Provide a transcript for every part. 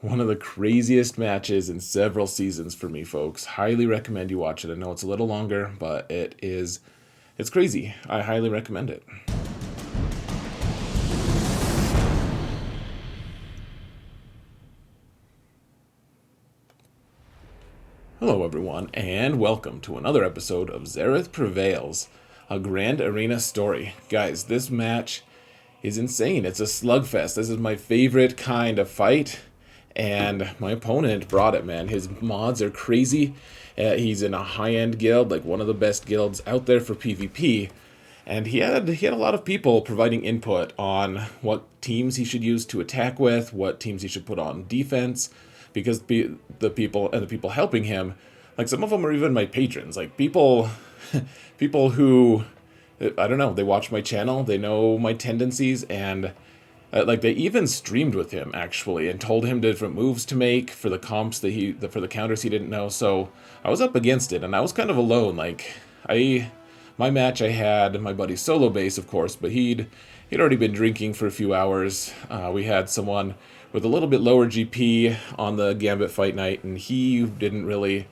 one of the craziest matches in several seasons for me, folks. Highly recommend you watch it. I know it's a little longer, but it's crazy. I highly recommend it. Hello everyone, and welcome to another episode of Xaereth Prevails, a Grand Arena story. Guys, this match is insane. It's a slugfest. This is my favorite kind of fight, and my opponent brought it, man. His mods are crazy. He's in a high-end guild, like one of the best guilds out there for PvP, and he had a lot of people providing input on what teams he should use to attack with, what teams he should put on defense, because the people helping him, like some of them are even my patrons, like people who, I don't know, they watch my channel, they know my tendencies, and like they even streamed with him actually and told him different moves to make for the comps that for the counters he didn't know. So I was up against it, and I was kind of alone. Like my match, I had my buddy Solo Base, of course, but he'd already been drinking for a few hours. We had someone with a little bit lower GP on the Gambit fight night, and he didn't really,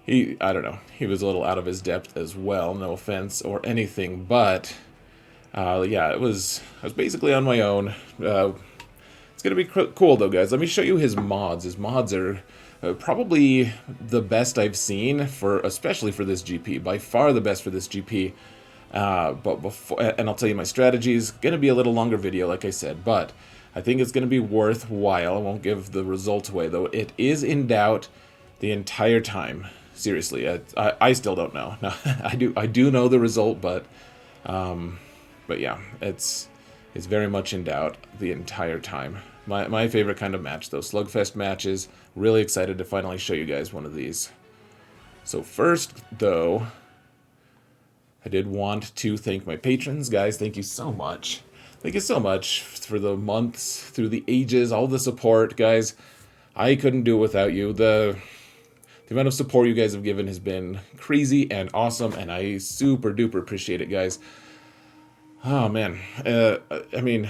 I don't know, he was a little out of his depth as well, no offense or anything, but yeah, I was basically on my own. It's gonna be cool though, guys. Let me show you his mods. His mods are probably the best I've seen, especially for this GP, by far the best for this GP. But before, and I'll tell you my strategies. Gonna be a little longer video, like I said, but I think it's going to be worthwhile. I won't give the results away, though. It is in doubt the entire time. Seriously, I still don't know. No, I do know the result, but yeah, it's very much in doubt the entire time. My favorite kind of match, though, slugfest matches. Really excited to finally show you guys one of these. So first, though, I did want to thank my patrons, guys. Thank you so much. Thank you so much for the months, through the ages, all the support, guys. I couldn't do it without you. The amount of support you guys have given has been crazy and awesome, and I super duper appreciate it, guys. Oh, man. I mean,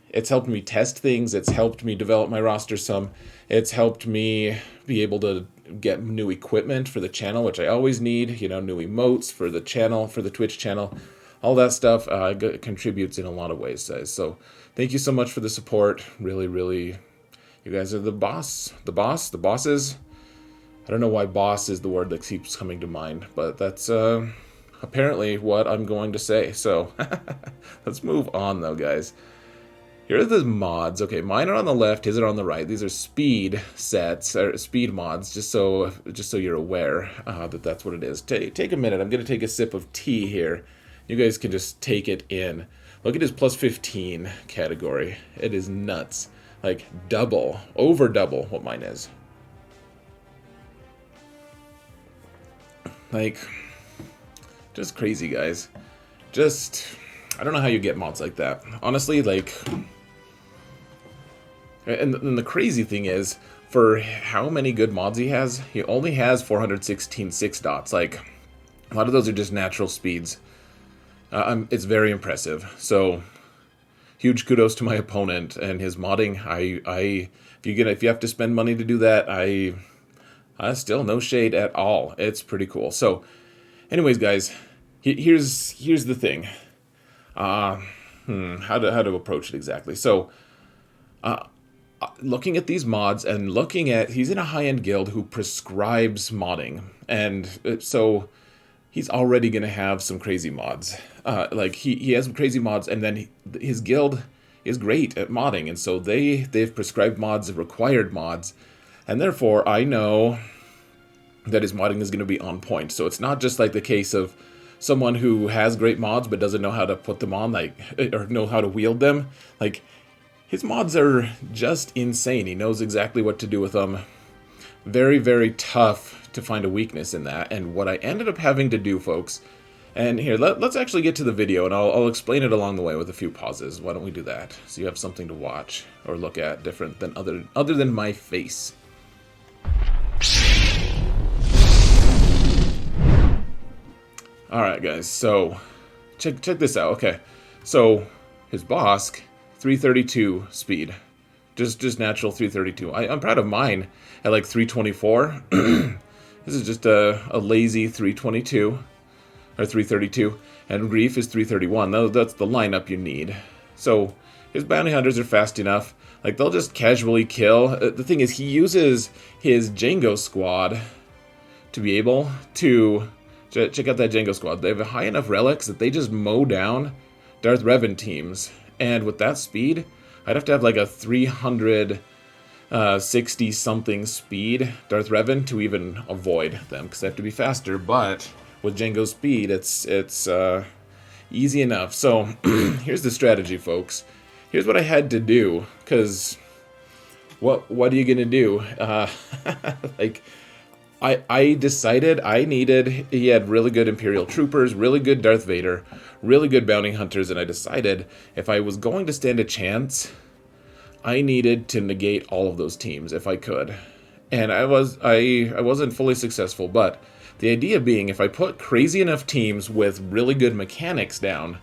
it's helped me test things. It's helped me develop my roster some. It's helped me be able to get new equipment for the channel, which I always need. You know, new emotes for the channel, for the Twitch channel. All that stuff contributes in a lot of ways, guys. So thank you so much for the support. Really, really, you guys are the boss. The bosses. I don't know why boss is the word that keeps coming to mind, but that's apparently what I'm going to say. So let's move on, though, guys. Here are the mods. Okay, mine are on the left, his are on the right. These are speed sets, or speed mods, just so you're aware that that's what it is. Take a minute. I'm going to take a sip of tea here. You guys can just take it in. Look at his plus 15 category. It is nuts. Like double, over double what mine is. Like, just crazy, guys. Just, I don't know how you get mods like that. Honestly, like, and the crazy thing is, for how many good mods he only has 416 6 dots. Like, a lot of those are just natural speeds. It's very impressive. So, huge kudos to my opponent and his modding. If you have to spend money to do that, I still no shade at all. It's pretty cool. So, anyways, guys, here's the thing. How to approach it exactly. So, looking at these mods and he's in a high-end guild who prescribes modding, and so he's already going to have some crazy mods. Like, he has some crazy mods, and then his guild is great at modding, and so they've prescribed mods, required mods, and therefore I know that his modding is going to be on point. So it's not just like the case of someone who has great mods but doesn't know how to put them on, like, or know how to wield them. Like, his mods are just insane. He knows exactly what to do with them. Very, very tough to find a weakness in that. And what I ended up having to do, folks, and here, let's actually get to the video, and I'll explain it along the way with a few pauses. Why don't we do that? So you have something to watch or look at different than other than my face. All right, guys. So check this out. Okay, so his boss, 332 speed, Just natural 332. I'm proud of mine at like 324. This is just a lazy 322 or 332, and Grief is 331. That's the lineup you need. So his bounty hunters are fast enough. Like, they'll just casually kill. The thing is, he uses his Jango squad to be able to... Check out that Jango squad. They have high enough relics that they just mow down Darth Revan teams. And with that speed, I'd have to have like a 360-something speed Darth Revan to even avoid them, because they have to be faster. But with Jango's speed, it's easy enough. So here's the strategy, folks. Here's what I had to do, because what are you gonna do? Like, I decided he had really good Imperial troopers, really good Darth Vader, really good bounty hunters, and I decided if I was going to stand a chance, I needed to negate all of those teams if I could. And I wasn't fully successful, but the idea being, if I put crazy enough teams with really good mechanics down,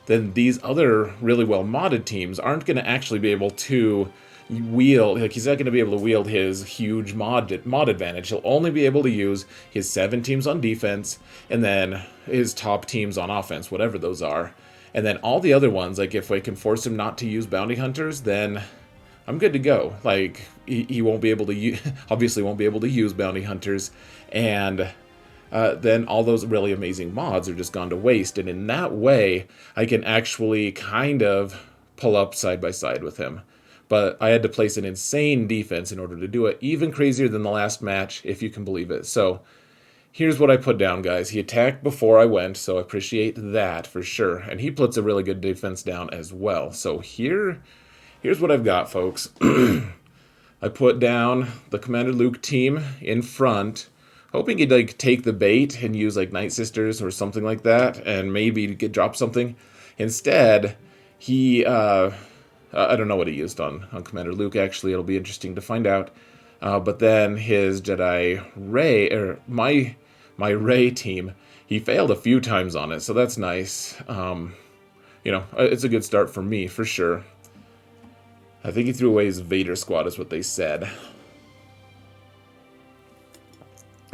then these other really well modded teams aren't going to actually be able to wield, like, he's not going to be able to wield his huge mod advantage. He'll only be able to use his 7 teams on defense, and then his top teams on offense, whatever those are. And then all the other ones, like, if I can force him not to use bounty hunters, then I'm good to go. Like, he won't be able to obviously won't be able to use bounty hunters, and then all those really amazing mods are just gone to waste. And in that way, I can actually kind of pull up side by side with him. But I had to place an insane defense in order to do it, even crazier than the last match, if you can believe it. So here's what I put down, guys. He attacked before I went, so I appreciate that for sure. And he puts a really good defense down as well. So here's what I've got, folks. I put down the Commander Luke team in front, hoping he'd like take the bait and use like Night Sisters or something like that, and maybe drop something. Instead, he I don't know what he used on Commander Luke, actually. It'll be interesting to find out. But then his Jedi Rey, or my Rey team, he failed a few times on it, so that's nice. You know, it's a good start for me, for sure. I think he threw away his Vader squad, is what they said.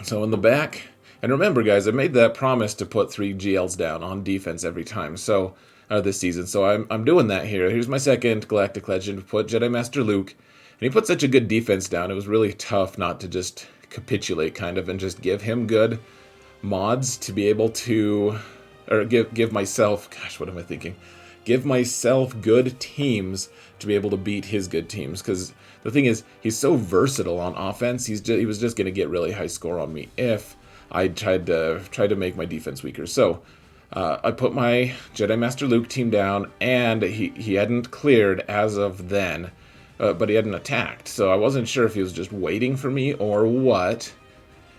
So in the back, and remember, guys, I made that promise to put 3 GLs down on defense every time, so this season. So I'm doing that here. Here's my second Galactic Legend. Put Jedi Master Luke, and he put such a good defense down. It was really tough not to just capitulate, kind of, and just give him good mods to be able to, or give myself. Gosh, what am I thinking? Give myself good teams to be able to beat his good teams. Because the thing is, he's so versatile on offense. He was just going to get really high score on me if I tried to make my defense weaker. So I put my Jedi Master Luke team down, and he hadn't cleared as of then, but he hadn't attacked. So I wasn't sure if he was just waiting for me or what.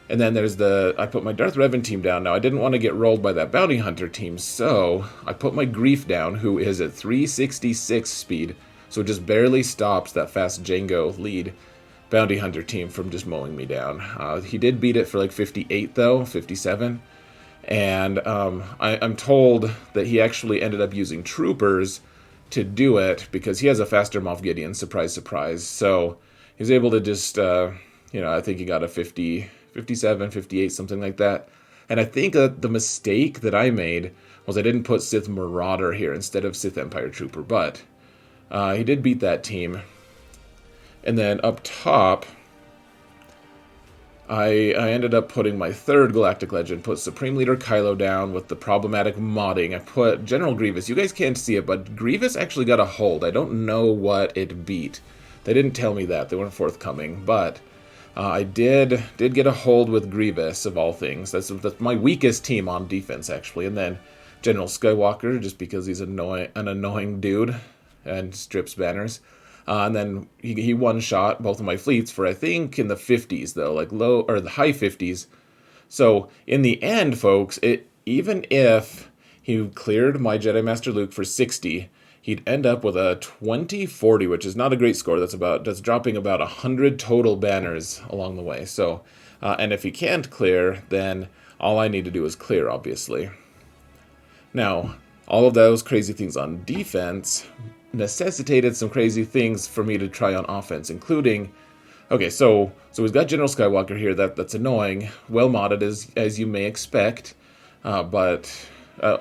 And then I put my Darth Revan team down. Now, I didn't want to get rolled by that Bounty Hunter team, so I put my Grief down, who is at 366 speed, so it just barely stops that fast Jango lead Bounty Hunter team from just mowing me down. He did beat it for like 58, though, 57. And I'm told that he actually ended up using troopers to do it because he has a faster Moff Gideon, surprise, surprise. So he's able to just, I think he got a 50, 57, 58, something like that. And I think that the mistake that I made was I didn't put Sith Marauder here instead of Sith Empire Trooper. But he did beat that team. And then up top, I ended up putting my third Galactic Legend, put Supreme Leader Kylo down with the problematic modding. I put General Grievous. You guys can't see it, but Grievous actually got a hold. I don't know what it beat. They didn't tell me that. They weren't forthcoming, but I did get a hold with Grievous, of all things. That's my weakest team on defense, actually. And then General Skywalker, just because he's an annoying dude and strips banners. And then he one-shot both of my fleets for, I think, in the 50s, though, like low, or the high 50s. So, in the end, folks, even if he cleared my Jedi Master Luke for 60, he'd end up with a 2040, which is not a great score. That's dropping about 100 total banners along the way. So, and if he can't clear, then all I need to do is clear, obviously. Now, all of those crazy things on defense necessitated some crazy things for me to try on offense, including... Okay, so we've got General Skywalker here. That's annoying. Well modded as you may expect, but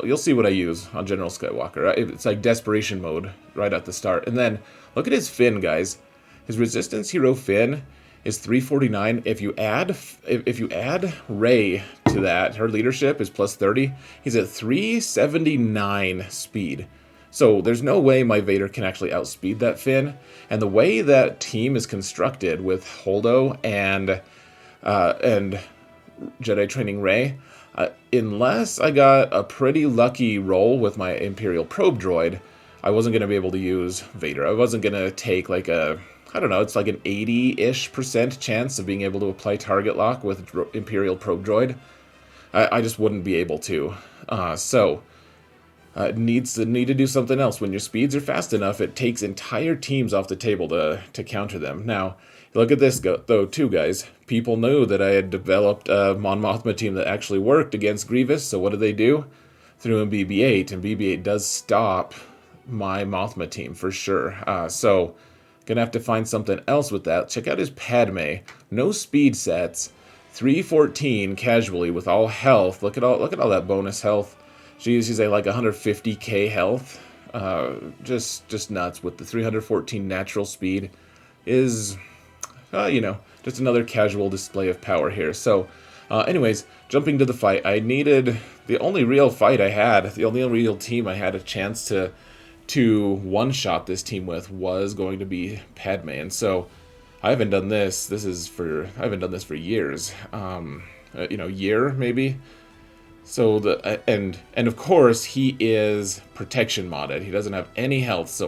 you'll see what I use on General Skywalker. It's like desperation mode right at the start. And then look at his fin, guys. His resistance hero fin is 349. If you add Rey to that, her leadership is plus 30. He's at 379 speed. So there's no way my Vader can actually outspeed that Finn. And the way that team is constructed with Holdo and Jedi Training Rey, unless I got a pretty lucky roll with my Imperial Probe Droid, I wasn't going to be able to use Vader. I wasn't going to take like a, I don't know, it's like an 80-ish% chance of being able to apply target lock with Imperial Probe Droid. I just wouldn't be able to. Need to do something else. When your speeds are fast enough, it takes entire teams off the table to counter them. Now, look at this though, too, guys. People knew that I had developed a Mon Mothma team that actually worked against Grievous, so what do? Threw in BB-8, and BB-8 does stop my Mothma team for sure. So, gonna have to find something else with that. Check out his Padme. No speed sets. 314 casually with all health. Look at all that bonus health. She's at like 150k health. Just nuts with the 314 natural speed is, just another casual display of power here. So, anyways, jumping to the fight, I needed the only real fight I had, the only real team I had a chance to one-shot this team with was going to be Padme, and so I haven't done this. I haven't done this for years. Year maybe. So and of course he is protection modded. He doesn't have any health, so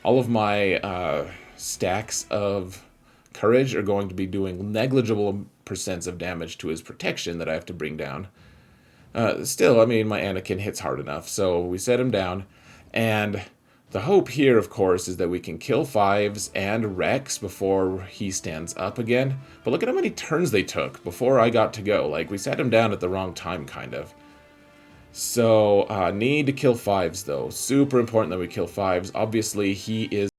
all of my stacks of courage are going to be doing negligible percents of damage to his protection that I have to bring down. Still, I mean, my Anakin hits hard enough, so we set him down, and the hope here, of course, is that we can kill Fives and Rex before he stands up again. But look at how many turns they took before I got to go. Like, we sat him down at the wrong time, kind of. So, need to kill Fives, though. Super important that we kill Fives. Obviously, he is...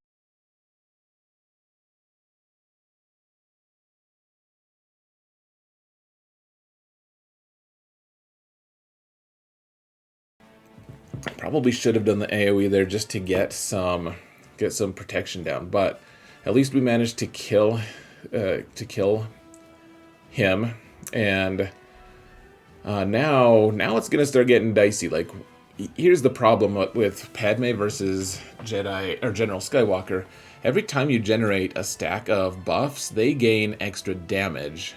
Probably should have done the AoE there just to get some protection down, but at least we managed to kill him, and now it's gonna start getting dicey. Like, here's the problem with Padme versus Jedi or General Skywalker. Every time you generate a stack of buffs, they gain extra damage,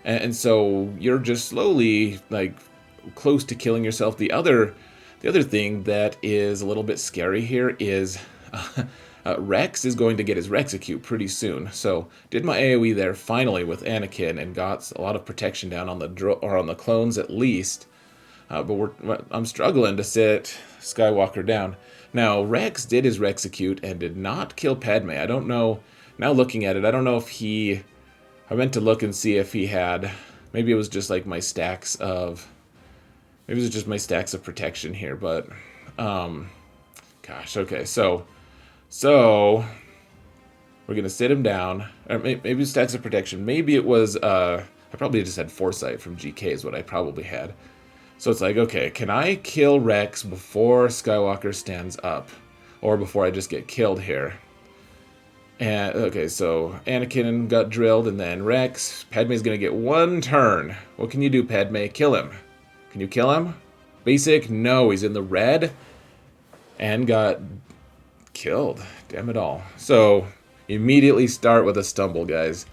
and so you're just slowly like close to killing yourself. The other thing that is a little bit scary here is Rex is going to get his Rexecute pretty soon. So did my AoE there finally with Anakin and got a lot of protection down on the clones at least. But I'm struggling to sit Skywalker down. Now Rex did his Rexecute and did not kill Padme. I don't know. Now looking at it, I don't know if I meant to look and see if he had. Maybe it was just like my stacks of. Maybe it's just my stacks of protection here, but, gosh, okay, so we're gonna sit him down, or maybe stacks of protection, maybe it was, I probably just had Foresight from GK is what I probably had, so it's like, okay, can I kill Rex before Skywalker stands up, or before I just get killed here? And, okay, so Anakin got drilled, and then Rex, Padme's gonna get one turn. What can you do, Padme? Kill him. Can you kill him? Basic? No, he's in the red. And got killed. Damn it all. So, immediately start with a stumble, guys.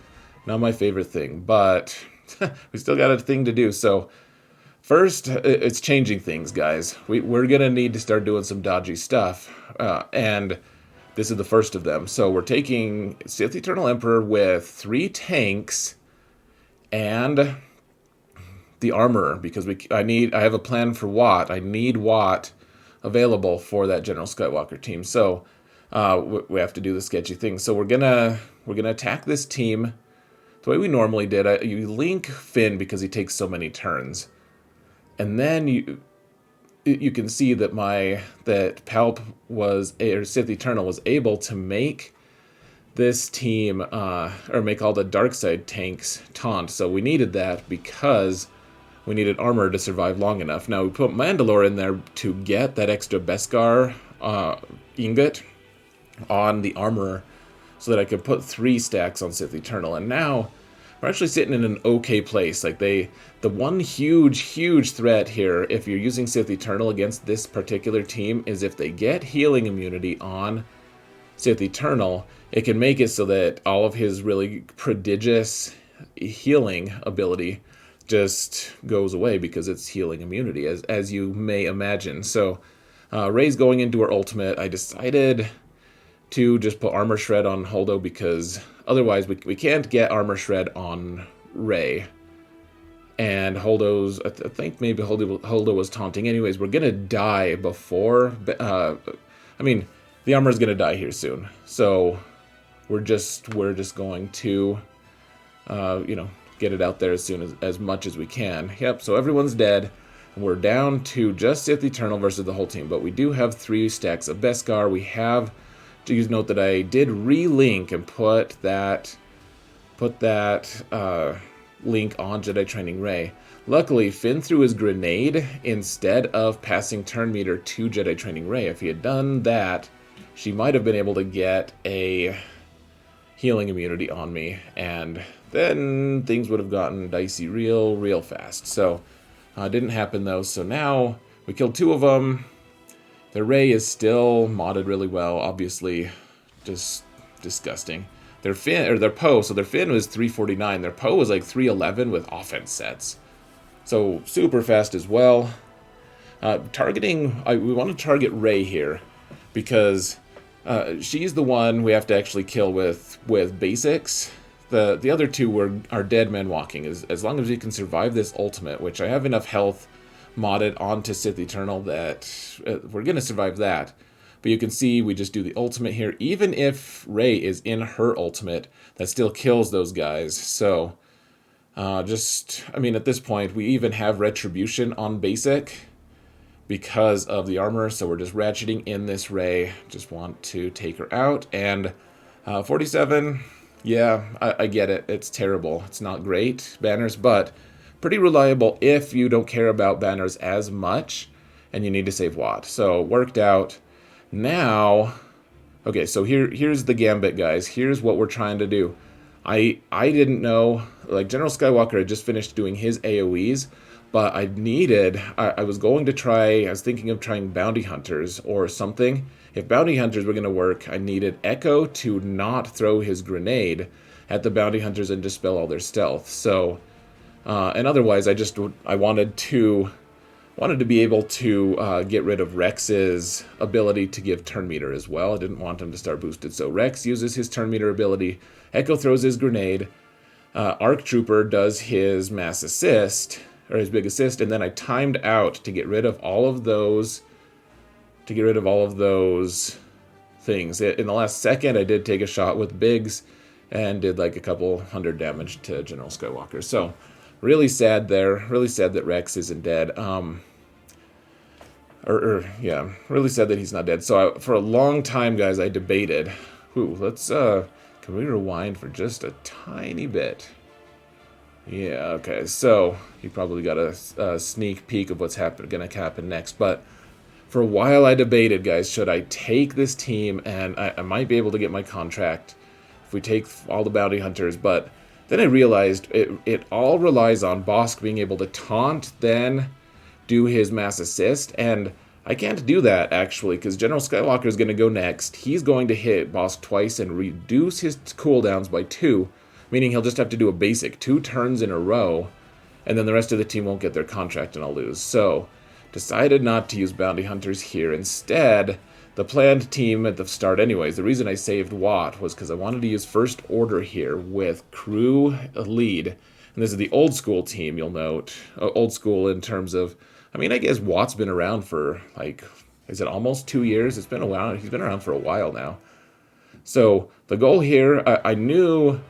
Not my favorite thing, but we still got a thing to do. So, first, it's changing things, guys. We're going to need to start doing some dodgy stuff. And this is the first of them. So, we're taking Sith Eternal Emperor with 3 tanks and the armorer, because I have a plan for Watt. I need Watt available for that General Skywalker team. So we have to do the sketchy thing. So we're gonna attack this team the way we normally did. You link Finn because he takes so many turns, and then you can see that that Palp or Sith Eternal was able to make this team, or make all the dark side tanks taunt. So we needed that because we needed armor to survive long enough. Now we put Mandalore in there to get that extra Beskar ingot on the armor so that I could put 3 stacks on Sith Eternal. And now we're actually sitting in an okay place. Like the one huge threat here, if you're using Sith Eternal against this particular team, is if they get healing immunity on Sith Eternal, it can make it so that all of his really prodigious healing ability just goes away because it's healing immunity, as you may imagine. So Rey's going into her ultimate. I decided to just put Armor Shred on Holdo because otherwise we can't get Armor Shred on Rey. And Holdo's, I think maybe Holdo was taunting. Anyways, we're going to die before, I mean, the armor is going to die here soon. So we're just going to, get it out there as much as we can. Yep, so everyone's dead. We're down to just Sith Eternal versus the whole team, but we do have 3 stacks of Beskar. We have to note that I did relink and put that link on Jedi Training Rey. Luckily, Finn threw his grenade instead of passing turn meter to Jedi Training Rey. If he had done that, she might have been able to get a healing immunity on me, and then things would have gotten dicey real fast. So, didn't happen though. So now we killed 2 of them. Their Rey is still modded really well, obviously, just disgusting. Their Poe, so their Finn was 349. Their Poe was like 311 with offense sets. So super fast as well. We want to target Rey here because she's the one we have to actually kill with basics. The other 2 are dead men walking. As long as we can survive this ultimate, which I have enough health modded onto Sith Eternal that we're going to survive that. But you can see we just do the ultimate here. Even if Rey is in her ultimate, that still kills those guys. So, at this point, we even have Retribution on basic because of the armor. So we're just ratcheting in this Rey. Just want to take her out. And 47, yeah, I get it. It's terrible. It's not great banners, but pretty reliable if you don't care about banners as much and you need to save Watt. So worked out. Now, okay, so here's the gambit, guys. Here's what we're trying to do. I didn't know, like General Skywalker had just finished doing his AoEs, but I was thinking of trying Bounty Hunters or something. If Bounty Hunters were going to work, I needed Echo to not throw his grenade at the Bounty Hunters and dispel all their stealth. So, and otherwise, I wanted to be able to get rid of Rex's ability to give turn meter as well. I didn't want him to start boosted. So Rex uses his turn meter ability. Echo throws his grenade. Arc Trooper does his mass assist, or his big assist, and then I timed out to get rid of all of those. Things. In the last second, I did take a shot with Biggs and did like a couple 100 damage to General Skywalker. So really sad there. Really sad that Rex isn't dead. Really sad that he's not dead. So for a long time, guys, I debated. Can we rewind for just a tiny bit? Yeah, okay. So you probably got a sneak peek of what's going to happen next. But for a while, I debated, guys, should I take this team and I might be able to get my contract if we take all the bounty hunters, but then I realized it all relies on Bosk being able to taunt, then do his mass assist, and I can't do that, actually, because General Skywalker is going to go next. He's going to hit Bosk twice and reduce his cooldowns by 2, meaning he'll just have to do a basic 2 turns in a row, and then the rest of the team won't get their contract and I'll lose. So, decided not to use bounty hunters here. Instead, the planned team at the start anyways, the reason I saved Watt was because I wanted to use First Order here with crew lead. And this is the old school team, you'll note. Old school in terms of, I guess Watt's been around for, is it almost 2 years? It's been a while. He's been around for a while now. So the goal here, I knew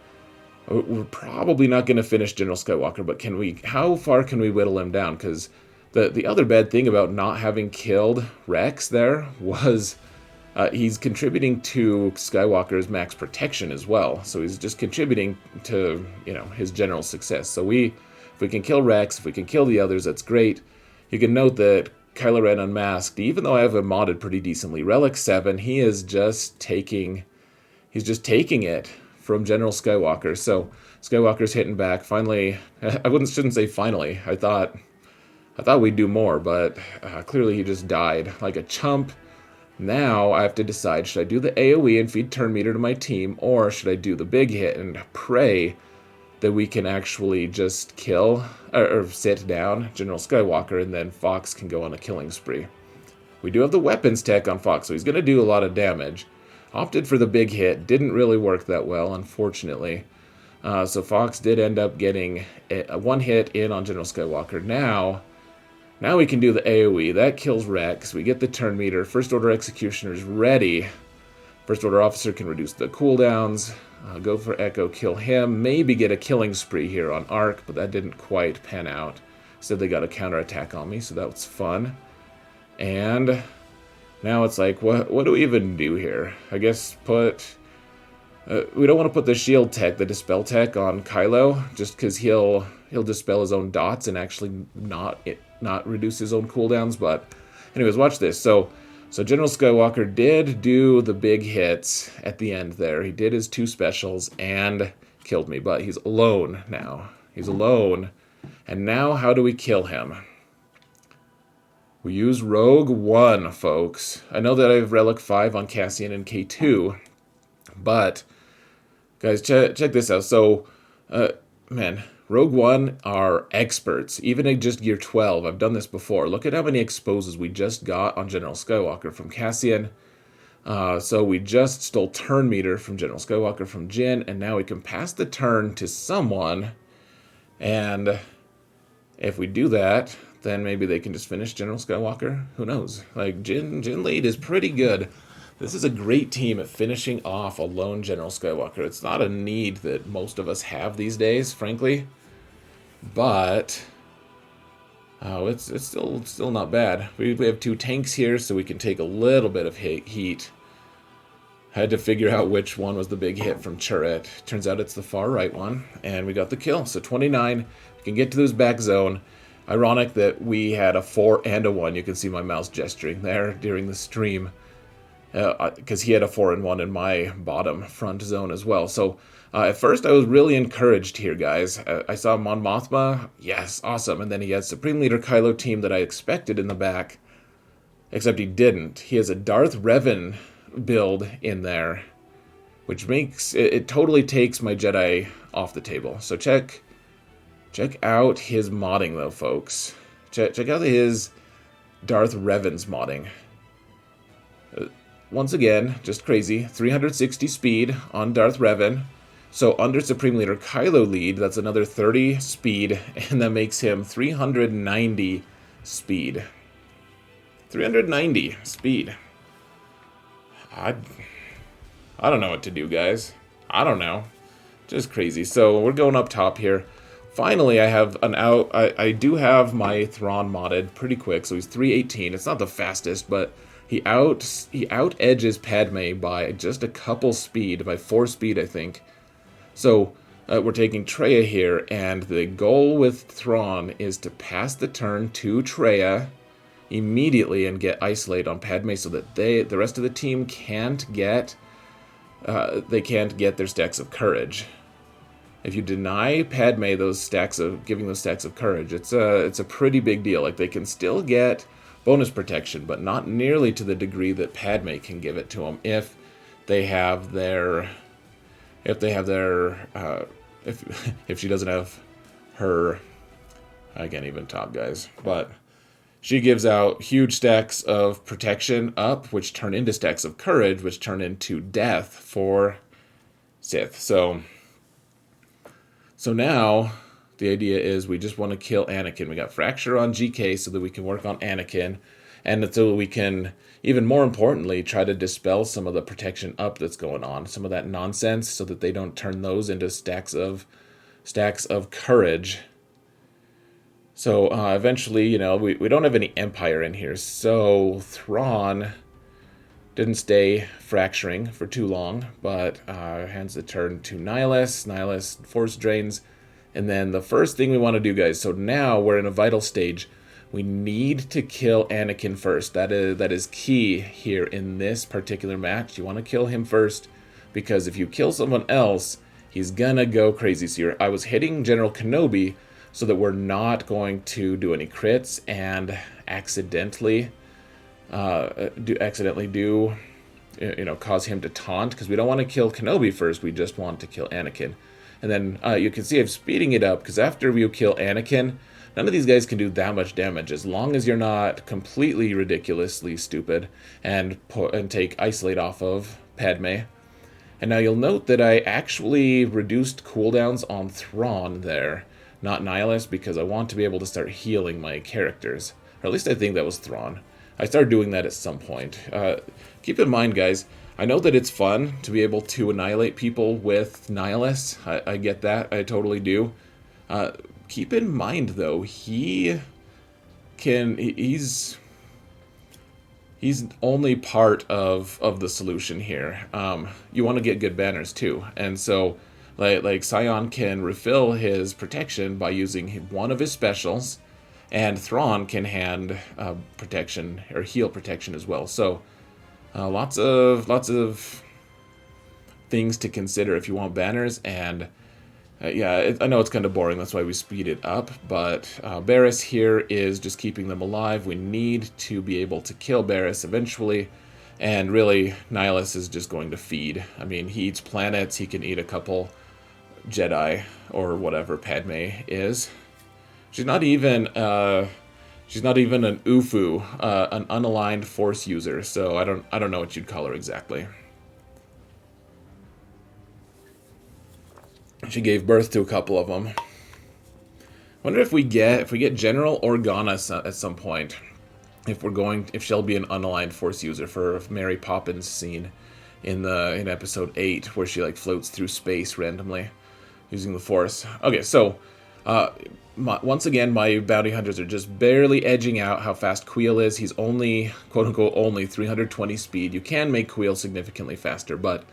we're probably not going to finish General Skywalker, but how far can we whittle him down? Because The other bad thing about not having killed Rex there was he's contributing to Skywalker's max protection as well. So he's just contributing to, his general success. So if we can kill Rex, if we can kill the others, that's great. You can note that Kylo Ren Unmasked, even though I have him modded pretty decently, Relic 7, he is just taking it from General Skywalker. So Skywalker's hitting back. Finally, shouldn't say finally. I thought we'd do more, but clearly he just died like a chump. Now I have to decide, should I do the AoE and feed turn meter to my team, or should I do the big hit and pray that we can actually just kill or sit down General Skywalker, and then Fox can go on a killing spree. We do have the weapons tech on Fox, so he's going to do a lot of damage. Opted for the big hit, didn't really work that well, unfortunately. So Fox did end up getting a one hit in on General Skywalker. Now we can do the AoE. That kills Rex. We get the turn meter. First Order Executioner's ready. First Order Officer can reduce the cooldowns. Go for Echo, kill him. Maybe get a killing spree here on Arc, but that didn't quite pan out. Instead they got a counterattack on me, so that was fun. And now it's like, what do we even do here? I guess we don't want to put the shield tech, the dispel tech, on Kylo, just because he'll dispel his own dots and actually not reduce his own cooldowns. But anyways, watch this. So General Skywalker did do the big hits at the end there. He did his 2 specials and killed me, but he's alone now. He's alone. And now how do we kill him? We use Rogue One, folks. I know that I have Relic 5 on Cassian and K2, but guys, check this out. So, Rogue One are experts, even at just Gear 12. I've done this before. Look at how many exposes we just got on General Skywalker from Cassian. So we just stole turn meter from General Skywalker from Jin, and now we can pass the turn to someone. And if we do that, then maybe they can just finish General Skywalker. Who knows? Like, Jin lead is pretty good. This is a great team at finishing off a lone General Skywalker. It's not a need that most of us have these days, frankly. But it's still not bad. We have 2 tanks here, so we can take a little bit of heat. Had to figure out which one was the big hit from Chimera. Turns out it's the far right one, and we got the kill. So 29, we can get to this back zone. Ironic that we had a 4 and a 1. You can see my mouse gesturing there during the stream. Because he had a 4 and 1 in my bottom front zone as well. So at first I was really encouraged here, guys. I saw Mon Mothma, yes, awesome. And then he had Supreme Leader Kylo team that I expected in the back, except he didn't. He has a Darth Revan build in there, which makes it totally takes my Jedi off the table. So check out his modding though, folks. Check out his Darth Revan's modding. Once again, just crazy. 360 speed on Darth Revan. So under Supreme Leader Kylo lead, that's another 30 speed, and that makes him 390 speed. 390 speed. I don't know what to do, guys. I don't know. Just crazy. So we're going up top here. Finally, I have an out. I do have my Thrawn modded pretty quick, so he's 318. It's not the fastest, but he out edges Padme by just a couple speed, by 4 speed, I think. So we're taking Traya here, and the goal with Thrawn is to pass the turn to Traya immediately and get isolate on Padme, so that the rest of the team can't get their stacks of courage. If you deny Padme giving those stacks of courage, it's a pretty big deal. Like, they can still get bonus protection, but not nearly to the degree that Padme can give it to them if she doesn't have her. I can't even talk, guys, but she gives out huge stacks of protection up, which turn into stacks of courage, which turn into death for Sith. So now the idea is we just want to kill Anakin. We got Fracture on GK so that we can work on Anakin, and so we can, even more importantly, try to dispel some of the protection up that's going on, some of that nonsense, so that they don't turn those into stacks of courage. So eventually, you know, we don't have any Empire in here, so Thrawn didn't stay fracturing for too long, but hands the turn to Nihilus. Nihilus force drains, and then the first thing we want to do, guys, so now we're in a vital stage. We need to kill Anakin first. That is key here in this particular match. You want to kill him first, because if you kill someone else, he's gonna go crazy. So I was hitting General Kenobi so that we're not going to do any crits and accidentally cause him to taunt, because we don't want to kill Kenobi first. We just want to kill Anakin. And then you can see I'm speeding it up, because after you kill Anakin, none of these guys can do that much damage, as long as you're not completely ridiculously stupid and take Isolate off of Padme. And now you'll note that I actually reduced cooldowns on Thrawn there, not Nihilus, because I want to be able to start healing my characters. Or at least I think that was Thrawn. I started doing that at some point. Keep in mind, guys, I know that it's fun to be able to annihilate people with Nihilus. I get that. I totally do. Keep in mind, though, he's only part of the solution here. You want to get good banners, too. And so, like Sion can refill his protection by using one of his specials, and Thrawn can hand protection or heal protection as well. So lots of things to consider if you want banners. And I know it's kind of boring, that's why we speed it up. But Barriss here is just keeping them alive. We need to be able to kill Barriss eventually. And really, Nihilus is just going to feed. I mean, he eats planets. He can eat a couple Jedi or whatever Padme is. She's not even an UFO, an unaligned Force user. So I don't know what you'd call her exactly. She gave birth to a couple of them. Wonder if we get General Organa at some point. If she'll be an unaligned Force user for Mary Poppins scene in episode 8, where she like floats through space randomly using the Force. Okay, so once again, my bounty hunters are just barely edging out how fast Queel is. He's only, quote-unquote, only 320 speed. You can make Queel significantly faster, but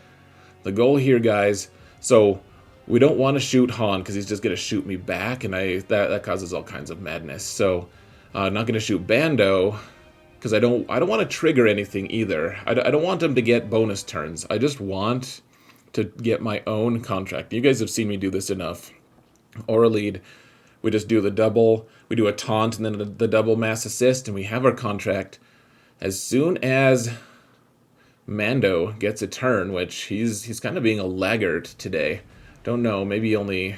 the goal here, guys, so we don't want to shoot Han, because he's just going to shoot me back, and that causes all kinds of madness. So not going to shoot Bando, because I don't want to trigger anything either. I don't want him to get bonus turns. I just want to get my own contract. You guys have seen me do this enough. Aurra lead. We just do the double, we do a taunt, and then the double mass assist, and we have our contract. As soon as Mando gets a turn, which he's kind of being a laggard today. Don't know, maybe only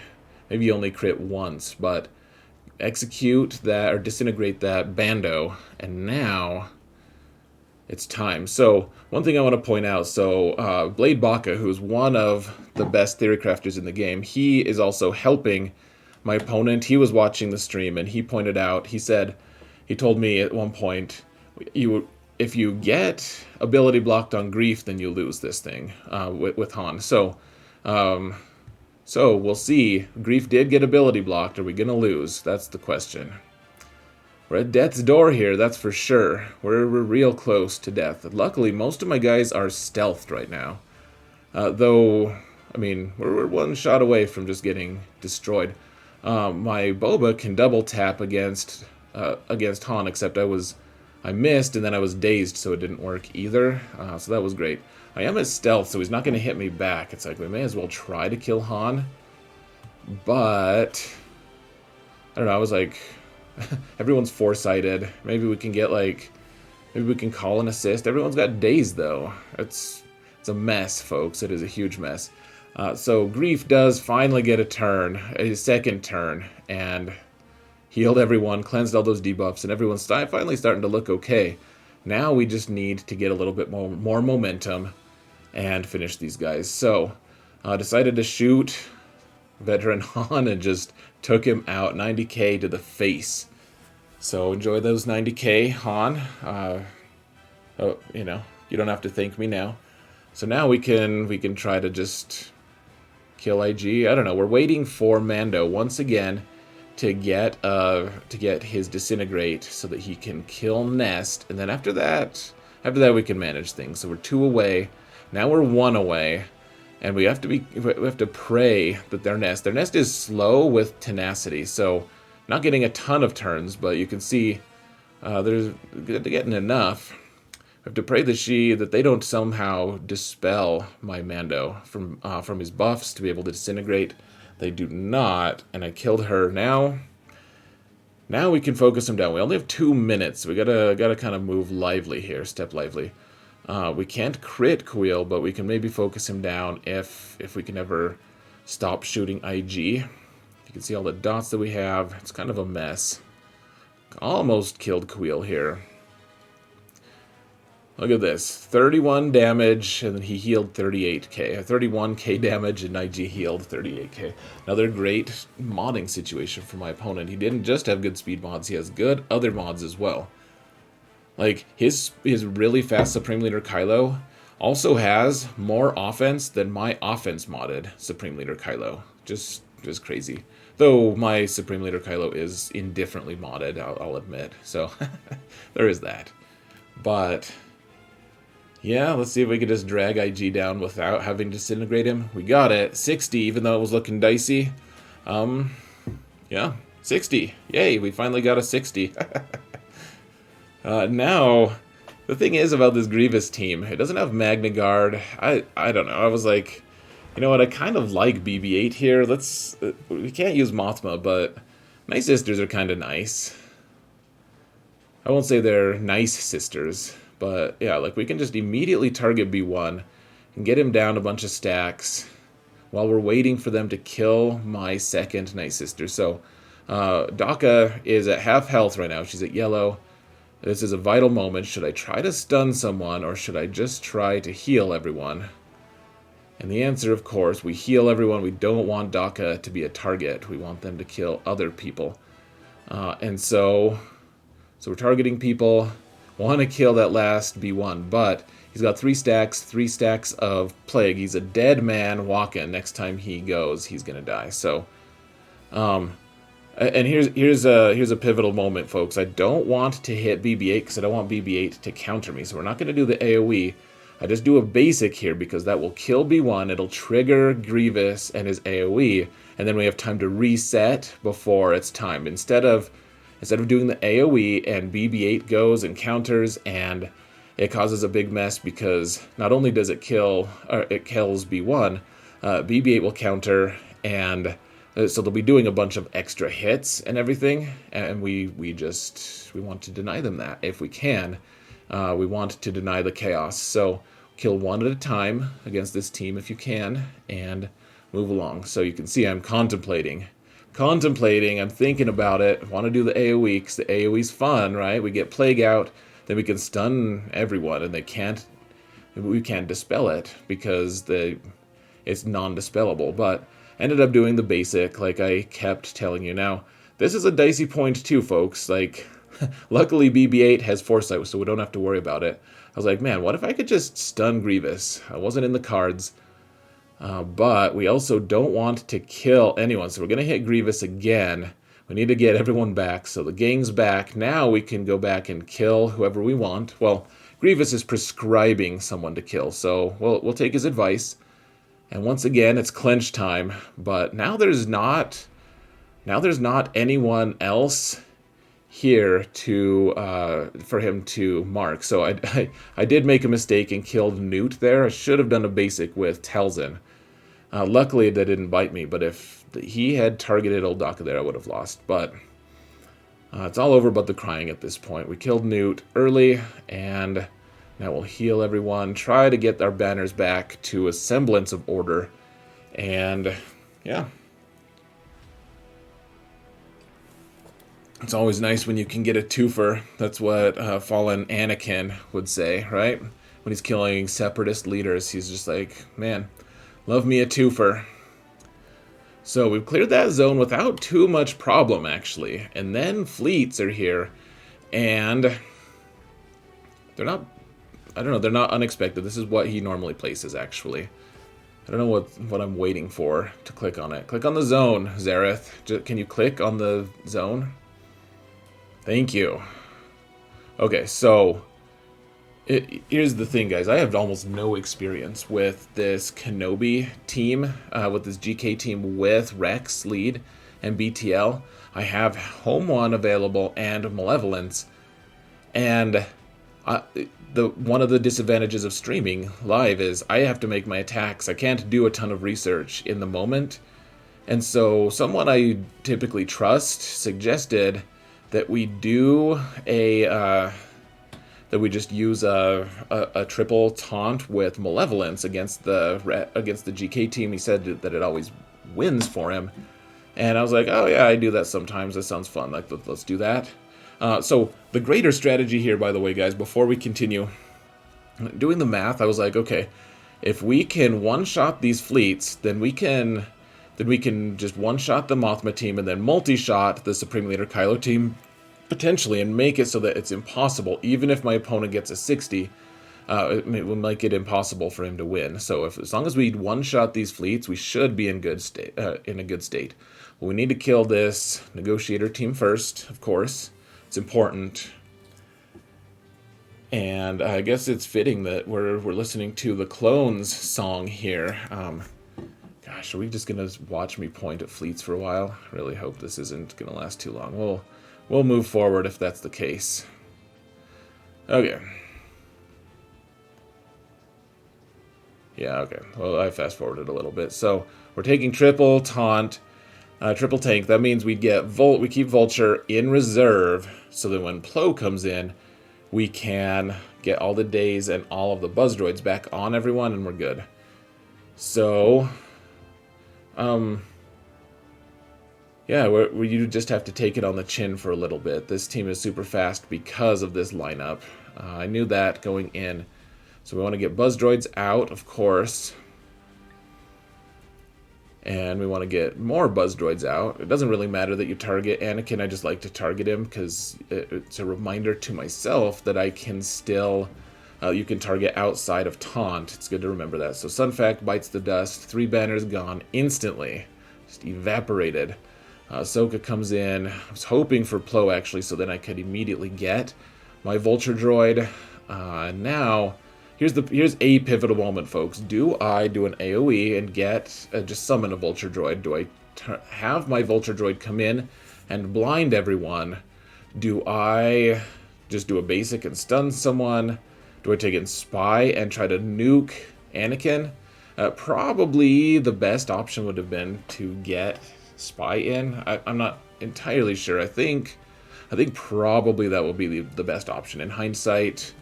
crit once, but execute that or disintegrate that Bando, and now it's time. So one thing I want to point out, so Blade Baka, who's one of the best theory crafters in the game, he is also helping my opponent. He was watching the stream, and he pointed out, he told me at one point, if you get ability blocked on Grief, then you lose this thing with Han. So we'll see. Grief did get ability blocked. Are we going to lose? That's the question. We're at death's door here, that's for sure. We're real close to death. Luckily, most of my guys are stealthed right now. Though, I mean, we're one shot away from just getting destroyed. My Boba can double tap against Han, except I missed, and then I was dazed, so it didn't work either. So that was great. I am at stealth, so he's not going to hit me back. It's like we may as well try to kill Han. But I don't know, I was like, everyone's foresighted. Maybe we can call an assist. Everyone's got dazed, though. It's a mess, folks. It is a huge mess. So Grief does finally get a second turn, and healed everyone, cleansed all those debuffs, and everyone's finally starting to look okay. Now we just need to get a little bit more momentum and finish these guys. So decided to shoot Veteran Han and just took him out, 90k to the face. So enjoy those 90k, Han. You don't have to thank me now. So now we can try to just kill IG. I don't know. We're waiting for Mando once again to get his disintegrate so that he can kill Nest, and then after that we can manage things. So we're 2 away. Now we're 1 away, and we have to pray that their nest is slow with tenacity. So not getting a ton of turns, but you can see they're getting enough. We have to pray that they don't somehow dispel my Mando from his buffs to be able to disintegrate. They do not, and I killed her. Now we can focus him down. We only have 2 minutes. We gotta kind of move lively here, step lively. We can't crit Kuil, but we can maybe focus him down if we can ever stop shooting IG. You can see all the dots that we have. It's kind of a mess. Almost killed Kuil here. Look at this. 31 damage, and then he healed 38k. 31k damage, and IG healed 38k. Another great modding situation for my opponent. He didn't just have good speed mods, he has good other mods as well. Like, his really fast Supreme Leader Kylo also has more offense than my offense modded Supreme Leader Kylo. Just crazy. Though my Supreme Leader Kylo is indifferently modded, I'll admit. So, there is that. But yeah, let's see if we can just drag IG down without having to disintegrate him. We got it. 60, even though it was looking dicey. Yeah, 60. Yay, we finally got a 60. Now, the thing is about this Grievous team, it doesn't have Magna Guard. I don't know. I was like, you know what, I kind of like BB-8 here. We can't use Mothra, but my sisters are kind of nice. I won't say they're nice sisters. But yeah, like we can just immediately target B1 and get him down a bunch of stacks while we're waiting for them to kill my second Night Sister. So Daka is at half health right now. She's at yellow. This is a vital moment. Should I try to stun someone or should I just try to heal everyone? And the answer, of course, we heal everyone. We don't want Daka to be a target. We want them to kill other people. And so we're targeting people. Want to kill that last B1, but he's got 3 stacks of plague. He's a dead man walking. Next time he goes, he's gonna die. So, and here's a pivotal moment, folks. I don't want to hit BB-8 because I don't want BB-8 to counter me. So we're not gonna do the AOE. I just do a basic here because that will kill B1. It'll trigger Grievous and his AOE, and then we have time to reset before it's time. Instead of doing the AoE and BB-8 goes and counters and it causes a big mess because not only does it kills B1, BB-8 will counter and so they'll be doing a bunch of extra hits and everything, and we want to deny them that if we can. We want to deny the chaos. So kill one at a time against this team if you can and move along. So you can see I'm contemplating, I'm thinking about it. I want to do the AoE because the AoE's fun, right? We get Plague out, then we can stun everyone, and we can't dispel it because it's non-dispellable. But ended up doing the basic, like I kept telling you. Now, this is a dicey point too, folks. Like, luckily BB-8 has Foresight, so we don't have to worry about it. I was like, man, what if I could just stun Grievous? I wasn't in the cards. But we also don't want to kill anyone, so we're going to hit Grievous again. We need to get everyone back, so the gang's back. Now we can go back and kill whoever we want. Well, Grievous is prescribing someone to kill, so we'll take his advice. And once again, it's clench time, but now there's not anyone else here for him to mark. So I did make a mistake and killed Nute there. I should have done a basic with Talzin. Luckily, they didn't bite me, but if he had targeted old Daka there, I would have lost. But it's all over but the crying at this point. We killed Nute early, and now we'll heal everyone, try to get our banners back to a semblance of order, and yeah. It's always nice when you can get a twofer. That's what fallen Anakin would say, right? When he's killing separatist leaders, he's just like, man, love me a twofer. So we've cleared that zone without too much problem, actually. And then fleets are here, and they're not, I don't know, they're not unexpected. This is what he normally places, actually. I don't know what I'm waiting for to click on it. Click on the zone, Xaereth. Can you click on the zone? Thank you. Okay, so here's the thing, guys. I have almost no experience with this Kenobi team, with this GK team with Rex lead and BTL. I have Home 1 available and Malevolence, and one of the disadvantages of streaming live is I have to make my attacks. I can't do a ton of research in the moment. And so someone I typically trust suggested that we do that we just use a triple taunt with Malevolence against the GK team. He said that it always wins for him. And I was like, oh yeah, I do that sometimes. That sounds fun. Like, let's do that. So the greater strategy here, by the way, guys, before we continue doing the math, I was like, okay, if we can one-shot these fleets, then we can just one-shot the Mothra team and then multi-shot the Supreme Leader Kylo team, potentially, and make it so that it's impossible. Even if my opponent gets a 60, it will make it impossible for him to win. So as long as we one-shot these fleets, we should be in good state. Well, we need to kill this Negotiator team first, of course. It's important. And I guess it's fitting that we're listening to the Clones song here. Gosh, are we just gonna watch me point at fleets for a while? I really hope this isn't gonna last too long. We'll move forward if that's the case. Okay. Yeah, okay. Well, I fast forwarded a little bit. So we're taking triple taunt, triple tank. That means we keep Vulture in reserve, so that when Plo comes in, we can get all the days and all of the buzz droids back on everyone, and we're good. So, yeah, you just have to take it on the chin for a little bit. This team is super fast because of this lineup. I knew that going in. So we want to get buzz droids out, of course. And we want to get more buzz droids out. It doesn't really matter that you target Anakin. I just like to target him because it's a reminder to myself that I can still... you can target outside of taunt. It's good to remember that. So Sunfac bites the dust. 3 banners gone instantly. Just evaporated. Ahsoka comes in. I was hoping for Plo, actually, so then I could immediately get my Vulture droid. Now... Here's a pivotal moment, folks. Do I do an AoE and get just summon a Vulture droid? Do I have my Vulture droid come in and blind everyone? Do I just do a basic and stun someone? Do I take in Spy and try to nuke Anakin? Probably the best option would have been to get Spy in. I'm not entirely sure. I think probably that will be the best option. In hindsight,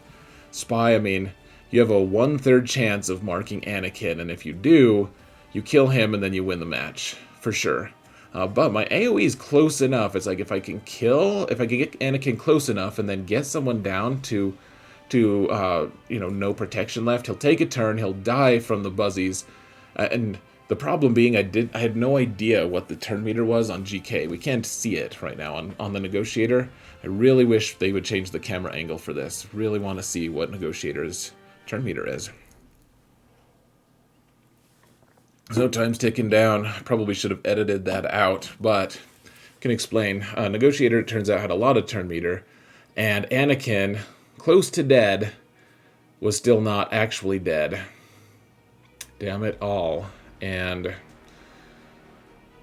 Spy, I mean... You have a 1/3 chance of marking Anakin, and if you do, you kill him and then you win the match, for sure. But my AoE is close enough. It's like if I can get Anakin close enough and then get someone down to no protection left, he'll take a turn, he'll die from the buzzies. And the problem being I had no idea what the turn meter was on GK. We can't see it right now on the Negotiator. I really wish they would change the camera angle for this. Really want to see what Negotiator's turn meter is. So time's ticking down. Probably should have edited that out, but can explain. Negotiator, it turns out, had a lot of turn meter, and Anakin, close to dead, was still not actually dead. Damn it all. And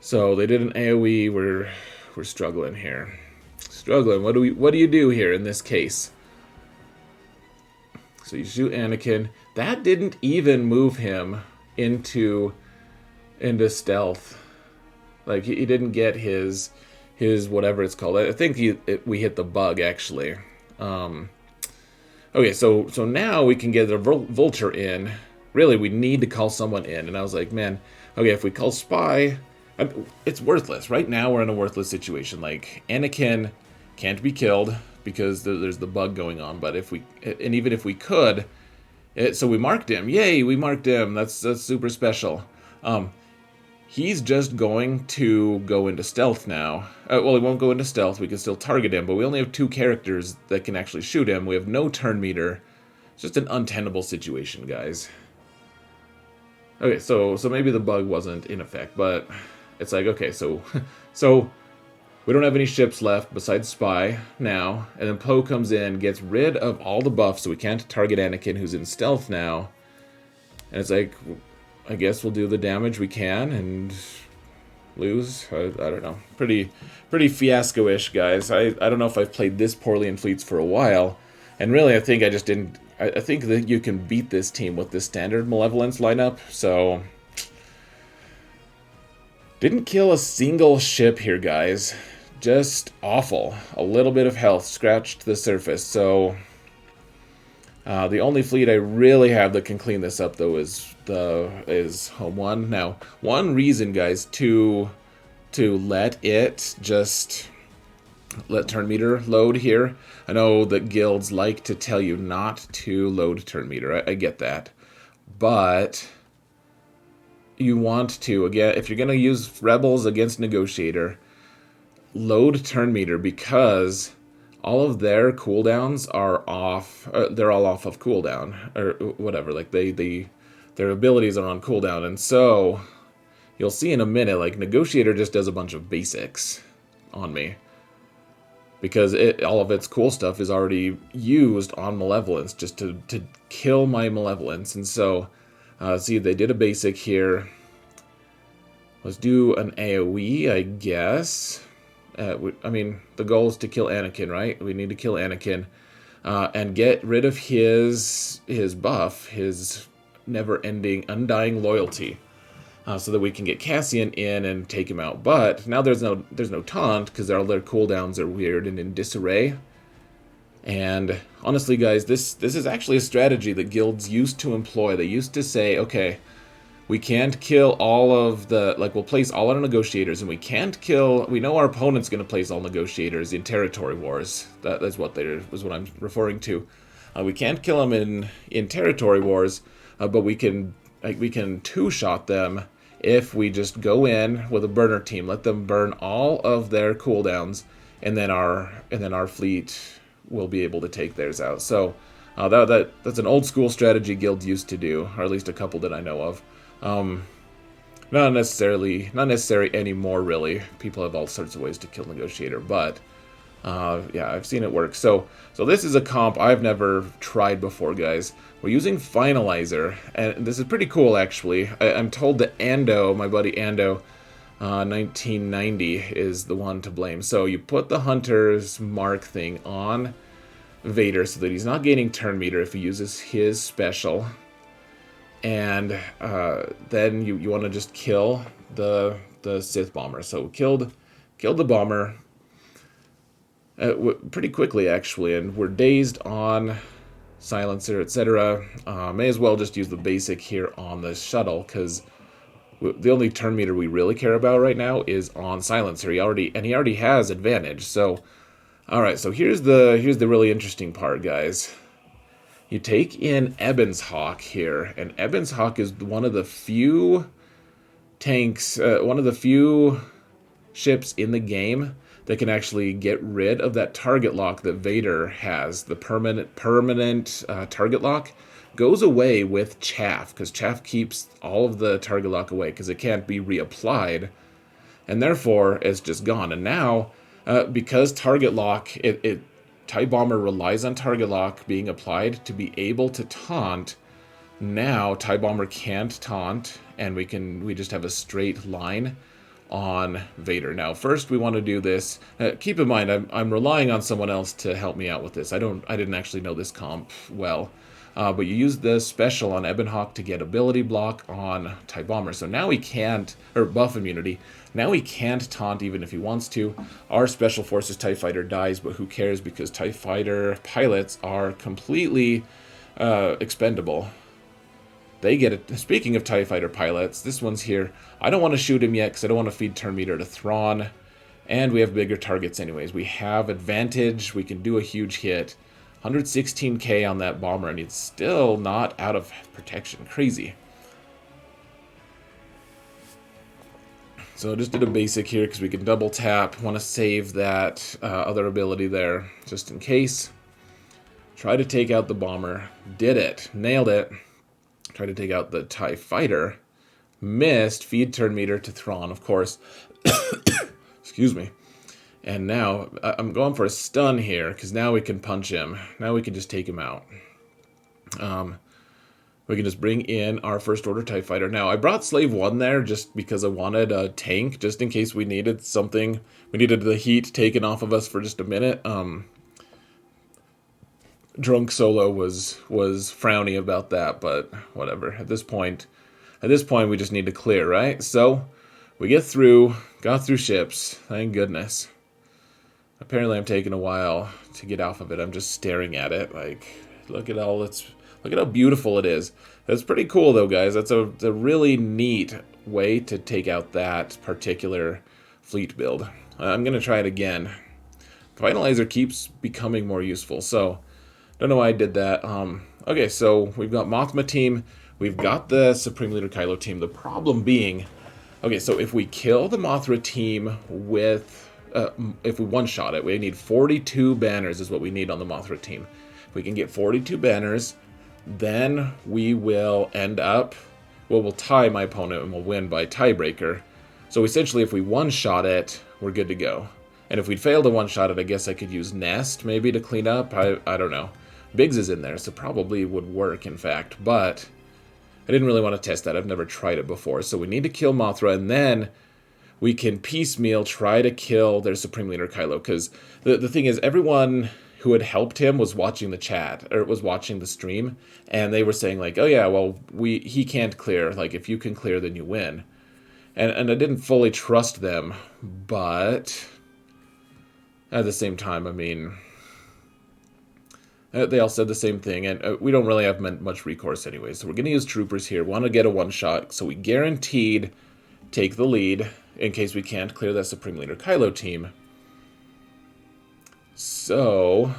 so they did an AoE. We're struggling here. Struggling. What do you do here in this case? So you shoot Anakin. That didn't even move him into stealth. Like, he didn't get his whatever it's called. I think we hit the bug, actually. Okay, so now we can get the Vulture in. Really, we need to call someone in. And I was like, man, okay, if we call Spy, it's worthless. Right now, we're in a worthless situation. Like, Anakin can't be killed because there's the bug going on. But even if we could, so we marked him. Yay, we marked him. That's super special. He's just going to go into stealth now. Well, he won't go into stealth. We can still target him, but we only have 2 characters that can actually shoot him. We have no turn meter. It's just an untenable situation, guys. Okay, so maybe the bug wasn't in effect, but it's like, okay, so so we don't have any ships left besides Spy now, and then Poe comes in, gets rid of all the buffs, so we can't target Anakin, who's in stealth now. And it's like, I guess we'll do the damage we can and lose. I don't know. Pretty fiasco-ish, guys. I don't know if I've played this poorly in fleets for a while, and really, I think I just didn't. I think that you can beat this team with the standard Malevolence lineup, so didn't kill a single ship here, guys. Just awful. A little bit of health scratched the surface. So the only fleet I really have that can clean this up, though, is Home One. Now, one reason, guys, to let it just let turn meter load here. I know that guilds like to tell you not to load turn meter. I get that, but you want to, again, if you're going to use rebels against Negotiator, load turn meter, because all of their cooldowns are off. They're all off of cooldown or whatever. Like their abilities are on cooldown, and so you'll see in a minute. Like Negotiator just does a bunch of basics on me because all of its cool stuff is already used on Malevolence just to kill my Malevolence, and so see, they did a basic here. Let's do an AoE, I guess. I mean, the goal is to kill Anakin, right? We need to kill Anakin and get rid of his buff, his never-ending, undying loyalty, so that we can get Cassian in and take him out. But now there's no taunt because all their cooldowns are weird and in disarray. And honestly, guys, this is actually a strategy that guilds used to employ. They used to say, okay, we can't kill all of the, like, we'll place all our negotiators, and we can't kill, we know our opponent's going to place all negotiators in territory wars. That's what I'm referring to. We can't kill them in territory wars, but we can two-shot them if we just go in with a burner team, let them burn all of their cooldowns, and then our fleet will be able to take theirs out. So that's an old school strategy guilds used to do, or at least a couple that I know of. Not necessary anymore, really. People have all sorts of ways to kill Negotiator, but yeah, I've seen it work. So this is a comp I've never tried before, guys. We're using Finalizer, and this is pretty cool, actually. I'm told that Ando, my buddy Ando, 1990, is the one to blame. So you put the Hunter's Mark thing on Vader so that he's not gaining turn meter if he uses his special. And then you want to just kill the Sith bomber. So killed the bomber pretty quickly, actually, and we're dazed on silencer, etc. May as well just use the basic here on the shuttle, because the only turn meter we really care about right now is on silencer. He already has advantage. So, all right. So here's the really interesting part, guys. You take in Ebon's Hawk here, and Ebon's Hawk is one of the few tanks, one of the few ships in the game that can actually get rid of that target lock that Vader has. The permanent target lock goes away with Chaff, because Chaff keeps all of the target lock away because it can't be reapplied, and therefore it's just gone. And now, because target lock, TIE Bomber relies on target lock being applied to be able to taunt. Now TIE Bomber can't taunt, and we just have a straight line on Vader. Now, first we want to do this. Keep in mind, I'm relying on someone else to help me out with this. I didn't actually know this comp well, but you use the special on Ebon Hawk to get ability block on TIE Bomber. So now he can't, or buff immunity. Now he can't taunt even if he wants to. Our Special Forces TIE Fighter dies, but who cares, because TIE Fighter pilots are completely expendable. They get it. Speaking of TIE Fighter pilots, this one's here. I don't want to shoot him yet because I don't want to feed turn meter to Thrawn. And we have bigger targets anyways. We have advantage. We can do a huge hit. 116k on that bomber, and it's still not out of protection. Crazy. So I just did a basic here because we can double tap. Want to save that other ability there just in case. Try to take out the bomber. Did it. Nailed it. Try to take out the TIE Fighter. missed. Feed turn meter to Thrawn, of course. Excuse me. And now I'm going for a stun here because now we can punch him. Now we can just take him out. We can just bring in our First Order TIE Fighter. Now, I brought Slave 1 there just because I wanted a tank, just in case we needed something. We needed the heat taken off of us for just a minute. Drunk Solo was frowny about that, but whatever. At this point, we just need to clear, right? So, we got through ships. Thank goodness. Apparently, I'm taking a while to get off of it. I'm just staring at it, like, look at how beautiful it is. That's pretty cool, though, guys. That's a really neat way to take out that particular fleet build. I'm going to try it again. Finalizer keeps becoming more useful, so don't know why I did that. Okay, so we've got Mothra team. We've got the Supreme Leader Kylo team. The problem being, okay, so if we kill the Mothra team with... if we one-shot it, we need 42 banners is what we need on the Mothra team. If we can get 42 banners, then we will end up... Well, we'll tie my opponent and we'll win by tiebreaker. So essentially, if we one-shot it, we're good to go. And if we'd fail to one-shot it, I guess I could use Nest maybe to clean up. I don't know. Biggs is in there, so probably would work, in fact. But I didn't really want to test that. I've never tried it before. So we need to kill Mothra, and then we can piecemeal try to kill their Supreme Leader Kylo. Because the thing is, everyone who had helped him was watching the chat, or was watching the stream, and they were saying, like, oh yeah, well, he can't clear. Like, if you can clear, then you win. And I didn't fully trust them, but at the same time, I mean, they all said the same thing, and we don't really have much recourse anyway, so we're going to use troopers here. We want to get a one-shot, so we guaranteed take the lead in case we can't clear that Supreme Leader Kylo team. So,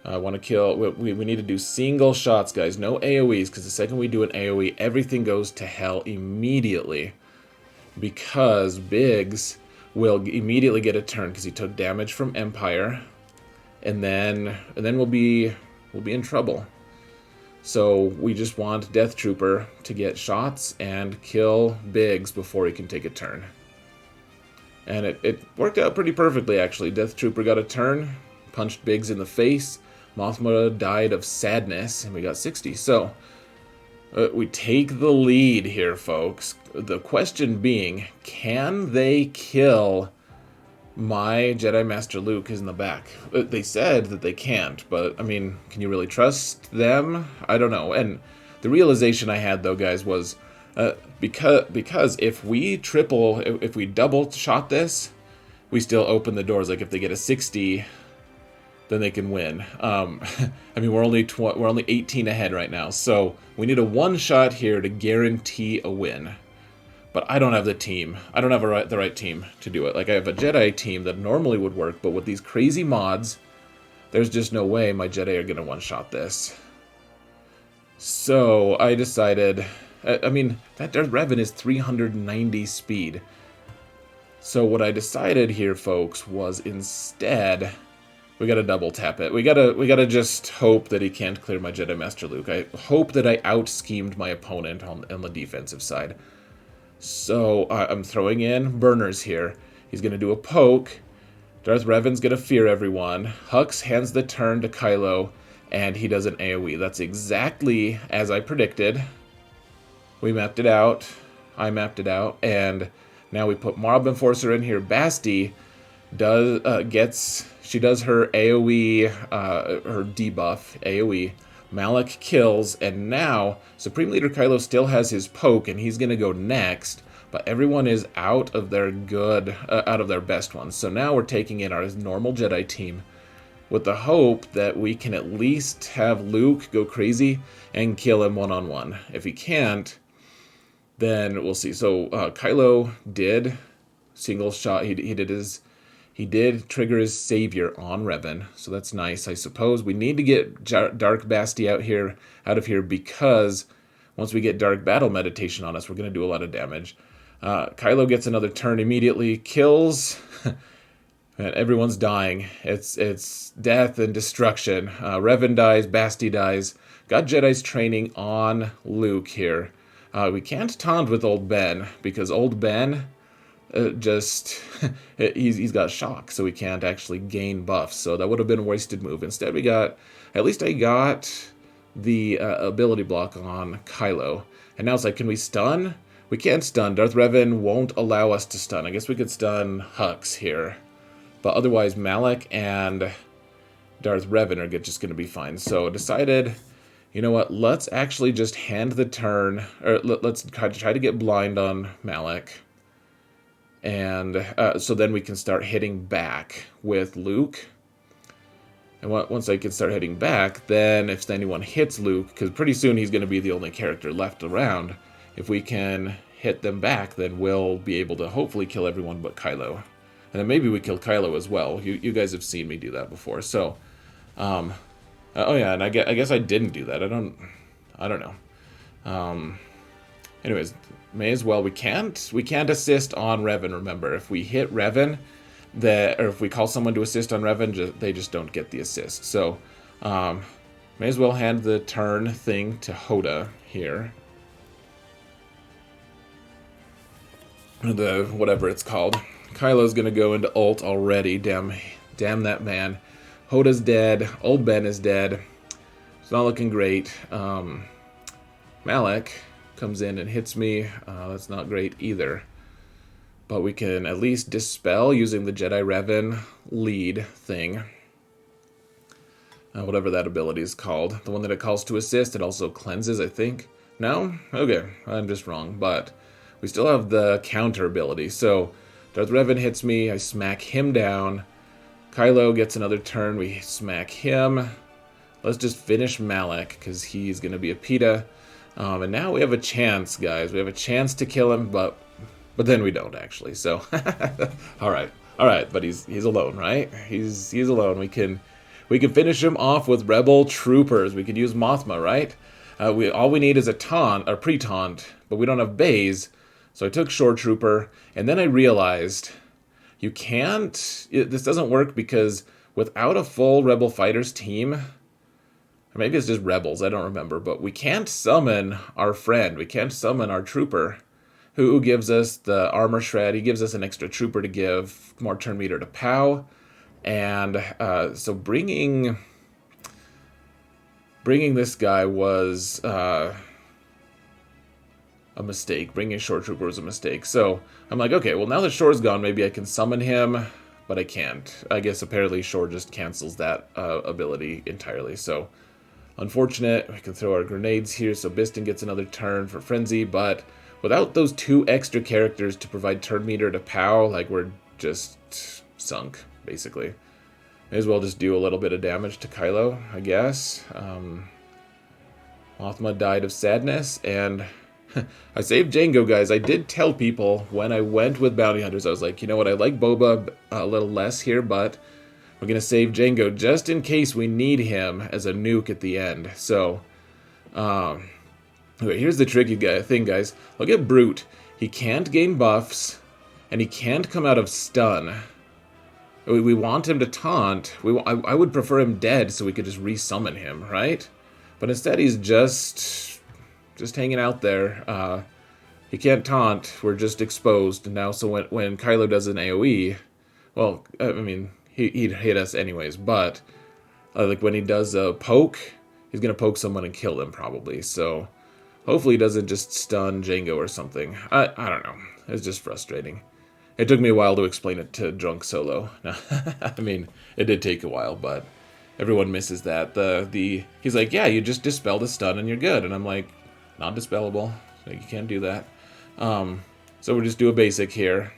I want to kill... We need to do single shots, guys. No AoEs, because the second we do an AoE, everything goes to hell immediately. Because Biggs will immediately get a turn, because he took damage from Empire. And then we'll be in trouble. So we just want Death Trooper to get shots and kill Biggs before he can take a turn. And it worked out pretty perfectly, actually. Death Trooper got a turn, punched Biggs in the face. Mothra died of sadness, and we got 60. So we take the lead here, folks. The question being, can they kill my Jedi Master Luke is in the back? They said that they can't, but, I mean, can you really trust them? I don't know. And the realization I had, though, guys, was because if we double shot this, we still open the doors. Like, if they get a 60, then they can win. I mean, we're only 18 ahead right now, so we need a one-shot here to guarantee a win. But I don't have the team. I don't have the right team to do it. Like, I have a Jedi team that normally would work, but with these crazy mods, there's just no way my Jedi are going to one-shot this. So I decided... I mean, that Revan is 390 speed. So what I decided here, folks, was instead... We gotta double tap it. We gotta just hope that he can't clear my Jedi Master Luke. I hope that I out-schemed my opponent on the defensive side. So, I'm throwing in burners here. He's going to do a poke. Darth Revan's going to fear everyone. Hux hands the turn to Kylo, and he does an AoE. That's exactly as I predicted. We mapped it out. I mapped it out. And now we put Mob Enforcer in here. Basti does her AoE, her debuff AoE. Malak kills, and now Supreme Leader Kylo still has his poke, and he's going to go next, but everyone is out of their best ones. So now we're taking in our normal Jedi team with the hope that we can at least have Luke go crazy and kill him one-on-one. If he can't, then we'll see. So Kylo did single shot. He did trigger his savior on Revan, so that's nice, I suppose. We need to get Dark Basti out of here, because once we get Dark Battle Meditation on us, we're going to do a lot of damage. Kylo gets another turn immediately, kills, and everyone's dying. It's death and destruction. Revan dies, Basti dies. Got Jedi's training on Luke here. We can't taunt with Old Ben, because Old Ben just... he's got shock, so we can't actually gain buffs. So that would have been a wasted move. Instead, we got... At least I got the ability block on Kylo. And now it's like, can we stun? We can't stun. Darth Revan won't allow us to stun. I guess we could stun Hux here. But otherwise, Malak and Darth Revan are just going to be fine. So decided, you know what, let's actually just hand the turn, or let's try to get blind on Malak. And so then we can start hitting back with Luke. And once I can start hitting back, then if anyone hits Luke, because pretty soon he's going to be the only character left around, if we can hit them back, then we'll be able to hopefully kill everyone but Kylo. And then maybe we kill Kylo as well. You guys have seen me do that before. So, oh yeah, and I guess I didn't do that. I don't know. Anyways, may as well. We can't assist on Revan, remember. If we hit Revan, or if we call someone to assist on Revan, they just don't get the assist. So, may as well hand the turn thing to Hoda here. Whatever it's called. Kylo's gonna go into ult already. Damn that man. Hoda's dead. Old Ben is dead. It's not looking great. Malak comes in and hits me. That's not great either. But we can at least dispel using the Jedi Revan lead thing. Whatever that ability is called. The one that it calls to assist, it also cleanses, I think. No? Okay, I'm just wrong. But we still have the counter ability. So Darth Revan hits me, I smack him down. Kylo gets another turn, we smack him. Let's just finish Malak, because he's going to be a PETA. And now we have a chance, guys. We have a chance to kill him, but then we don't, actually. So, all right, but he's alone, right? He's alone. We can finish him off with Rebel troopers. We could use Mothra, right? All we need is a taunt, or pre-taunt, but we don't have bays. So I took Shore Trooper, and then I realized you can't... This doesn't work because without a full Rebel Fighters team, or maybe it's just Rebels, I don't remember, but we can't summon our friend. We can't summon our Trooper, who gives us the armor shred. He gives us an extra Trooper to give more turn meter to POW. And so bringing this guy was... a mistake. Bringing Shore Trooper was a mistake. So I'm like, okay, well, now that Shore's gone, maybe I can summon him, but I can't. I guess apparently Shore just cancels that ability entirely. So unfortunate. We can throw our grenades here, so Biston gets another turn for Frenzy, but without those two extra characters to provide turn meter to POW, like, we're just sunk, basically. May as well just do a little bit of damage to Kylo, I guess. Mothra died of sadness, and... I saved Jango, guys. I did tell people when I went with Bounty Hunters, I was like, you know what, I like Boba a little less here, but we're going to save Jango just in case we need him as a nuke at the end. So, okay, here's the tricky thing, guys. Look at Brute. He can't gain buffs, and he can't come out of stun. We want him to taunt. I would prefer him dead so we could just resummon him, right? But instead he's just hanging out there. He can't taunt. We're just exposed. And now, so when Kylo does an AoE, well, I mean, he'd hit us anyways, but like when he does a poke, he's going to poke someone and kill them probably. So hopefully he doesn't just stun Jango or something. I don't know. It's just frustrating. It took me a while to explain it to Drunk Solo. I mean, it did take a while, but everyone misses that. He's like, yeah, you just dispel the stun and you're good. And I'm like, not dispellable. Like, you can't do that. So we'll just do a basic here.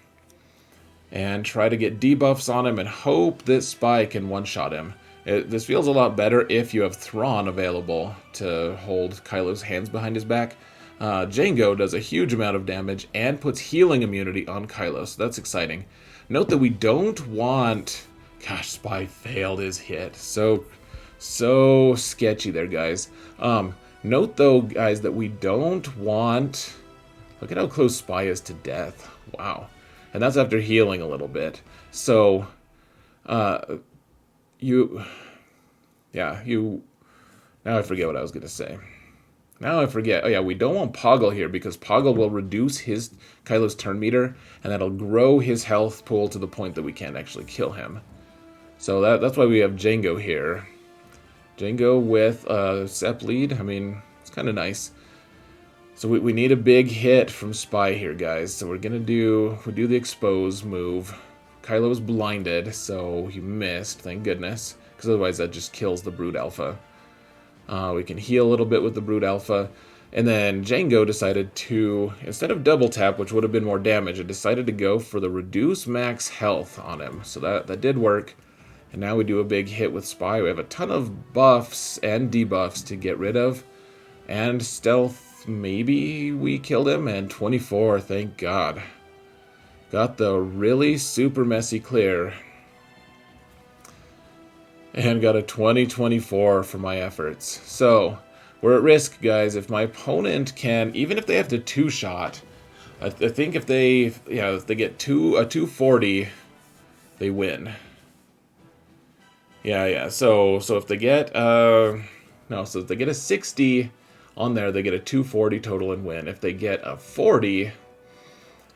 And try to get debuffs on him and hope that Spy can one-shot him. This feels a lot better if you have Thrawn available to hold Kylo's hands behind his back. Jango does a huge amount of damage and puts healing immunity on Kylo, so that's exciting. Note that we don't want... Gosh, Spy failed his hit. So sketchy there, guys. Note, though, guys, that we don't want... Look at how close Spy is to death. Wow. And that's after healing a little bit. So, Now I forget what I was going to say. Now I forget. Oh yeah, we don't want Poggle here because Poggle will reduce his Kylo's turn meter, and that'll grow his health pool to the point that we can't actually kill him. So that's why we have Jango here. Jango with Sep lead. I mean, it's kind of nice. So we need a big hit from Spy here, guys. So we do the expose move. Kylo's blinded, so he missed, thank goodness. Because otherwise that just kills the Brood Alpha. We can heal a little bit with the Brood Alpha. And then Jango decided to, instead of double tap, which would have been more damage, it decided to go for the reduce max health on him. So that did work. And now we do a big hit with Spy. We have a ton of buffs and debuffs to get rid of. And stealth, maybe we killed him. And 24, thank God. Got the really super messy clear. And got a 20-24 for my efforts. So, we're at risk, guys. If my opponent can, even if they have to two-shot, I think if they get a 240, they win. Yeah. So if they get so if they get a 60 on there, they get a 240 total and win. If they get a 40,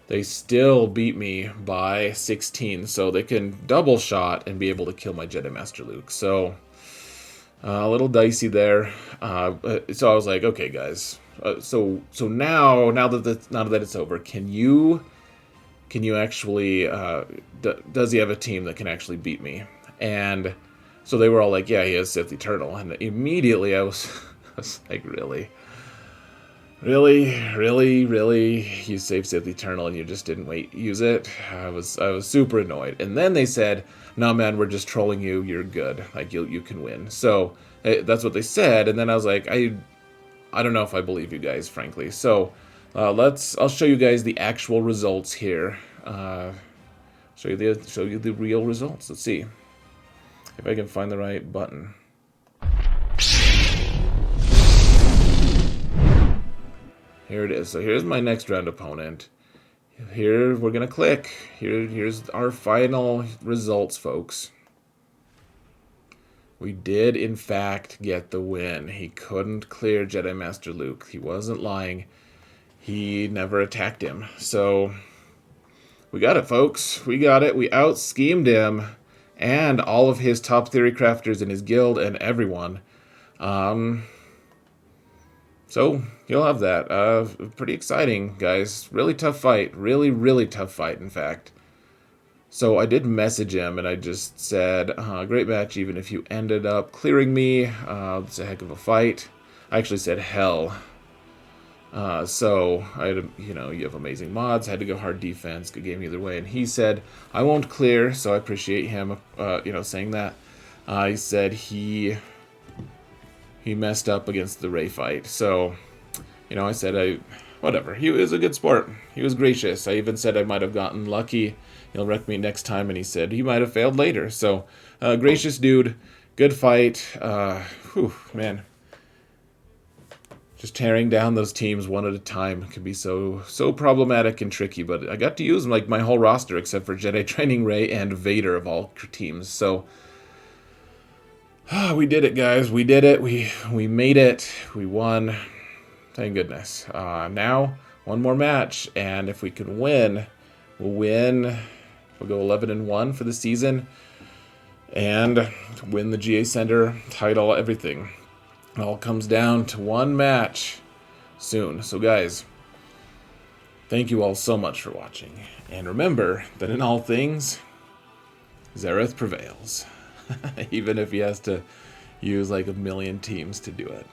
they still beat me by 16, so they can double shot and be able to kill my Jedi Master Luke. So a little dicey there. So I was like, okay, guys. So now that it's over, can you actually does he have a team that can actually beat me? And so they were all like, yeah, he has Sith Eternal, and immediately I was like, really? Really? You saved Sith Eternal and you just didn't use it? I was super annoyed. And then they said, "No, man, we're just trolling you. You're good. Like you can win." So that's what they said. And then I was like, I don't know if I believe you guys, frankly. So I'll show you guys the actual results here. Show you the real results. Let's see if I can find the right button. Here it is. So here's my next round opponent. Here we're gonna click. Here's our final results, folks. We did in fact get the win. He couldn't clear Jedi Master Luke. He wasn't lying. He never attacked him. So we got it, folks. We got it. We out-schemed him and all of his top theory crafters in his guild and everyone. So, you'll have that. Pretty exciting, guys. Really tough fight. Really tough fight, in fact. So, I did message him, and I just said, great match, even if you ended up clearing me. It's a heck of a fight. I actually said hell. So, I had, you have amazing mods. I had to go hard defense. Good game either way. And he said, I won't clear, so I appreciate him, saying that. He said he messed up against the Rey fight. So, I said, whatever. He was a good sport. He was gracious. I even said I might have gotten lucky. He'll wreck me next time. And he said he might have failed later. So, gracious dude. Good fight. Whew, man. Just tearing down those teams one at a time can be so problematic and tricky. But I got to use like my whole roster except for Jedi Training Rey and Vader of all teams. So, we did it, guys. We did it. We made it. We won. Thank goodness. Now, one more match, and if we can win, we'll win. We'll go 11-1 for the season, and win the GA Center title, everything. It all comes down to one match soon. So, guys, thank you all so much for watching. And remember that in all things, Xaereth prevails. Even if he has to use like 1 million teams to do it.